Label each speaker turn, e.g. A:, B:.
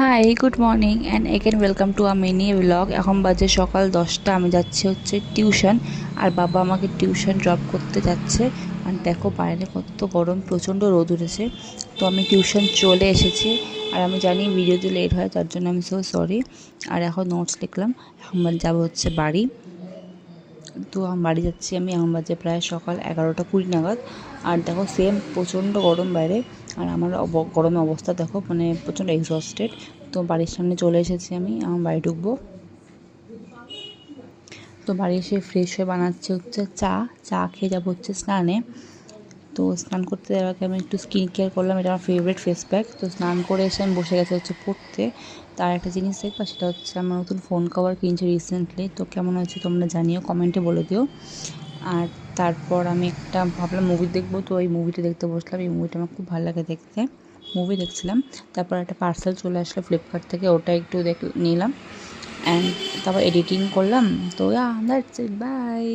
A: High, good morning and again welcome to a mini blog. এখন বাজে সকাল 10টা। আমি যাচ্ছি হচ্ছে টিউশন, আর বাবা আমাকে টিউশন ড্রপ করতে যাচ্ছে। আর দেখো বাইরে কত গরম, প্রচণ্ড রোদ উঠেছে। তো আমি টিউশন চলে এসেছি, আর আমি জানি ভিডিওতে লেট হয়, তার জন্য আমি সো সরি। আর এখন নোটস লিখলাম। এখন যাবো হচ্ছে বাড়ি। তো আমি বাড়ি যাচ্ছি। এখন বাজে প্রায় সকাল 11টা 20 নাগাদ। আর দেখো সেম প্রচণ্ড গরম বাইরে, আর আমার গরমে অবস্থা দেখো, মানে প্রচণ্ড এক্সস্টেড। তো বাড়ির সামনে চলে এসেছি। আমার বাড়ি ঢুকবো। তো বাড়ি এসে ফ্রেশ হয়ে বানাচ্ছে হচ্ছে চা খেয়ে যাবো হচ্ছে স্নানে। তো স্নান করতে যাওয়ার আগে আমি একটু স্কিন কেয়ার করলাম, এটা আমার ফেভারিট ফেস প্যাক। তো স্নান করে এসে আমি বসে গেছি হচ্ছে পড়তে। তার একটা জিনিস দেখবা, সেটা হচ্ছে আমার নতুন ফোন কভার কিনছি রিসেন্টলি। তো কেমন হয়েছে তোমরা জানিও, কমেন্টে বলে দিও। আর তারপর আমি একটা ভাবলাম মুভি দেখবো, তো এই মুভিটা দেখতে বসলাম। এই মুভিটা আমার খুব ভালো লাগে দেখতে। মুভি দেখছিলাম, তারপর একটা পার্সেল চলে আসলো ফ্লিপকার্ট থেকে, ওটা একটু নিলাম। অ্যান্ড তারপর এডিটিং করলাম। তো দ্যাটস ইট, বাই।